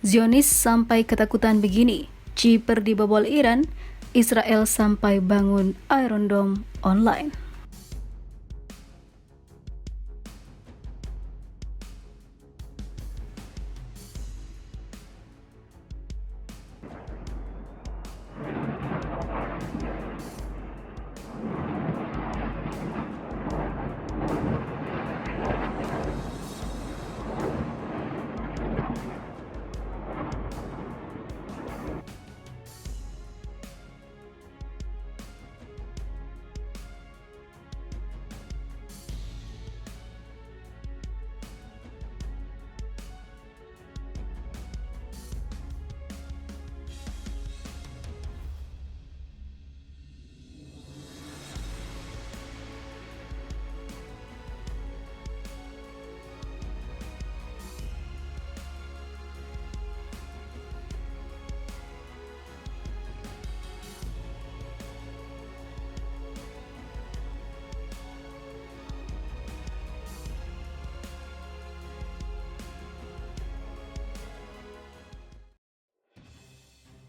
Zionis sampai ketakutan begini, Chipre dibobol Iran, Israel sampai bangun Iron Dome online.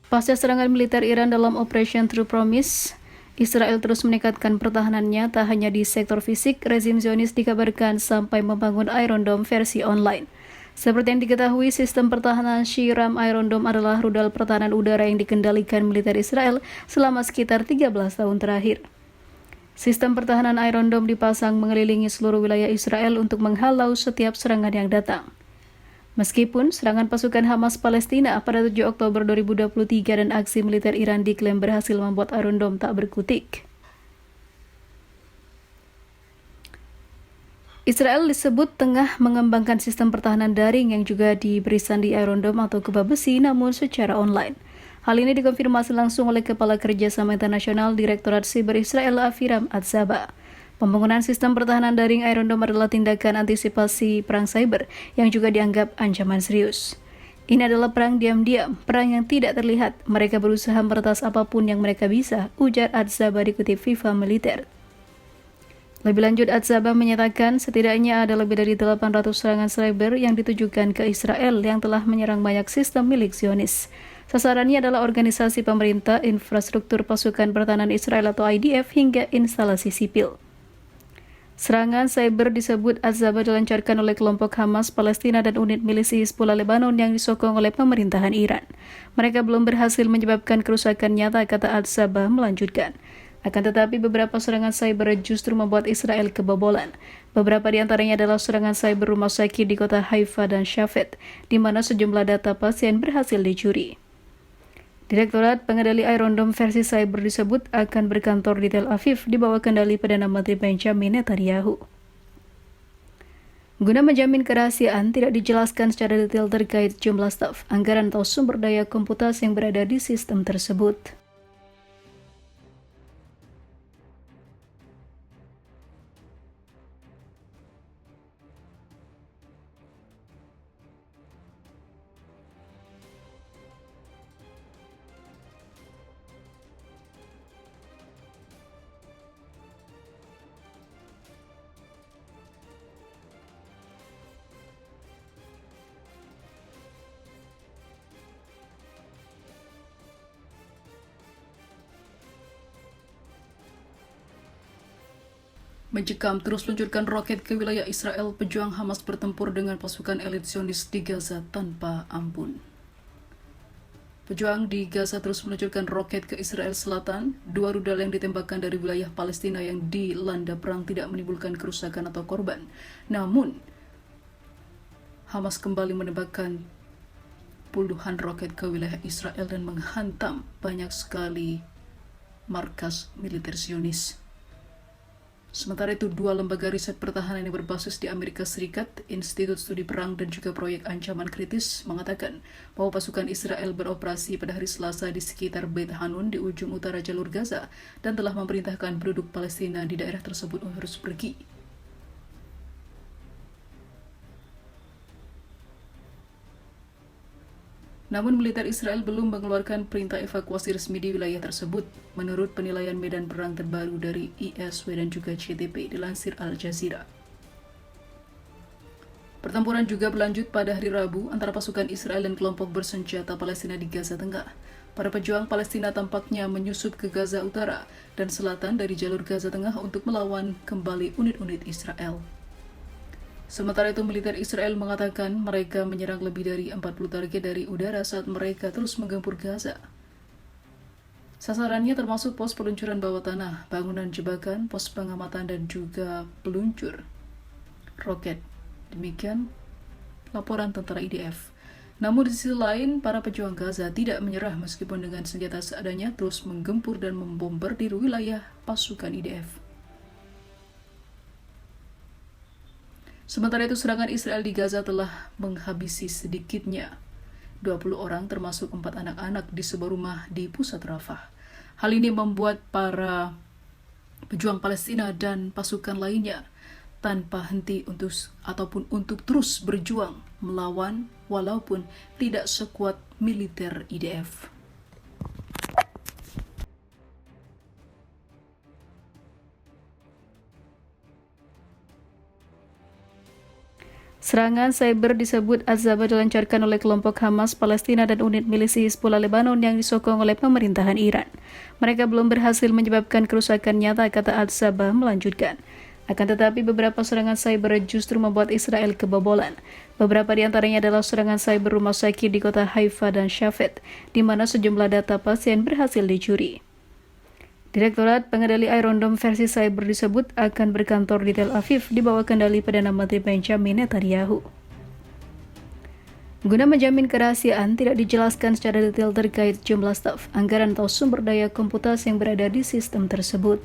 Pasca serangan militer Iran dalam Operation True Promise, Israel terus meningkatkan pertahanannya tak hanya di sektor fisik. Rezim Zionis dikabarkan sampai membangun Iron Dome versi online. Seperti yang diketahui, sistem pertahanan Shiram Iron Dome adalah rudal pertahanan udara yang dikendalikan militer Israel selama sekitar 13 tahun terakhir. Sistem pertahanan Iron Dome dipasang mengelilingi seluruh wilayah Israel untuk menghalau setiap serangan yang datang. Meskipun serangan pasukan Hamas Palestina pada 7 Oktober 2023 dan aksi militer Iran diklaim berhasil membuat Iron Dome tak berkutik. Israel disebut tengah mengembangkan sistem pertahanan daring yang juga diberi sandi Iron Dome atau kubah besi namun secara online. Hal ini dikonfirmasi langsung oleh Kepala Kerjasama Internasional Direktorat Siber Israel Aviram Atzaba. Pembangunan sistem pertahanan daring Iron Dome adalah tindakan antisipasi perang cyber yang juga dianggap ancaman serius. Ini adalah perang diam-diam, perang yang tidak terlihat. Mereka berusaha meretas apapun yang mereka bisa, ujar Atzaba dikutip FIFA Militer. Lebih lanjut, Atzaba menyatakan setidaknya ada lebih dari 800 serangan cyber yang ditujukan ke Israel yang telah menyerang banyak sistem milik Zionis. Sasarannya adalah organisasi pemerintah, infrastruktur pasukan pertahanan Israel atau IDF, hingga instalasi sipil. Serangan cyber disebut Atzaba dilancarkan oleh kelompok Hamas Palestina dan unit milisi Hizbullah Lebanon yang disokong oleh pemerintahan Iran. Mereka belum berhasil menyebabkan kerusakan nyata, kata Atzaba melanjutkan. Akan tetapi beberapa serangan cyber justru membuat Israel kebobolan. Beberapa di antaranya adalah serangan cyber rumah sakit di kota Haifa dan Shafet, di mana sejumlah data pasien berhasil dicuri. Direktorat Pengendali Iron Dome versi cyber disebut akan berkantor di Tel Aviv di bawah kendali Perdana Menteri Benjamin Netanyahu. Guna menjamin kerahasiaan, tidak dijelaskan secara detail terkait jumlah staf, anggaran atau sumber daya komputasi yang berada di sistem tersebut. Mencekam terus luncurkan roket ke wilayah Israel, pejuang Hamas bertempur dengan pasukan elit Zionis di Gaza tanpa ampun. Pejuang di Gaza terus meluncurkan roket ke Israel Selatan. 2 rudal yang ditembakkan dari wilayah Palestina yang dilanda perang tidak menimbulkan kerusakan atau korban. Namun, Hamas kembali menembakkan puluhan roket ke wilayah Israel dan menghantam banyak sekali markas militer Zionis. Sementara itu, 2 lembaga riset pertahanan yang berbasis di Amerika Serikat, Institut Studi Perang dan juga Proyek Ancaman Kritis, mengatakan bahwa pasukan Israel beroperasi pada hari Selasa di sekitar Beit Hanun di ujung utara jalur Gaza dan telah memerintahkan penduduk Palestina di daerah tersebut untuk harus pergi. Namun militer Israel belum mengeluarkan perintah evakuasi resmi di wilayah tersebut, menurut penilaian medan perang terbaru dari ISW dan juga CTP, dilansir Al Jazeera. Pertempuran juga berlanjut pada hari Rabu antara pasukan Israel dan kelompok bersenjata Palestina di Gaza Tengah. Para pejuang Palestina tampaknya menyusup ke Gaza Utara dan Selatan dari jalur Gaza Tengah untuk melawan kembali unit-unit Israel. Sementara itu, militer Israel mengatakan mereka menyerang lebih dari 40 target dari udara saat mereka terus menggempur Gaza. Sasarannya termasuk pos peluncuran bawah tanah, bangunan jebakan, pos pengamatan, dan juga peluncur roket. Demikian laporan tentara IDF. Namun di sisi lain, para pejuang Gaza tidak menyerah meskipun dengan senjata seadanya terus menggempur dan membombardir wilayah pasukan IDF. Sementara itu, serangan Israel di Gaza telah menghabisi sedikitnya 20 orang termasuk 4 anak-anak di sebuah rumah di pusat Rafah. Hal ini membuat para pejuang Palestina dan pasukan lainnya tanpa henti untuk terus berjuang melawan walaupun tidak sekuat militer IDF. Serangan cyber disebut Az-Zaba dilancarkan oleh kelompok Hamas Palestina dan unit milisi Hizbullah Lebanon yang disokong oleh pemerintahan Iran. Mereka belum berhasil menyebabkan kerusakan nyata, kata Az-Zaba melanjutkan. Akan tetapi beberapa serangan cyber justru membuat Israel kebobolan. Beberapa di antaranya adalah serangan cyber rumah sakit di kota Haifa dan Shafet, di mana sejumlah data pasien berhasil dicuri. Direktorat Pengendali Iron Dome versi cyber disebut akan berkantor di Tel Aviv di bawah kendali Perdana Menteri Benjamin Netanyahu. Guna menjamin kerahasiaan, tidak dijelaskan secara detail terkait jumlah staf, anggaran atau sumber daya komputasi yang berada di sistem tersebut.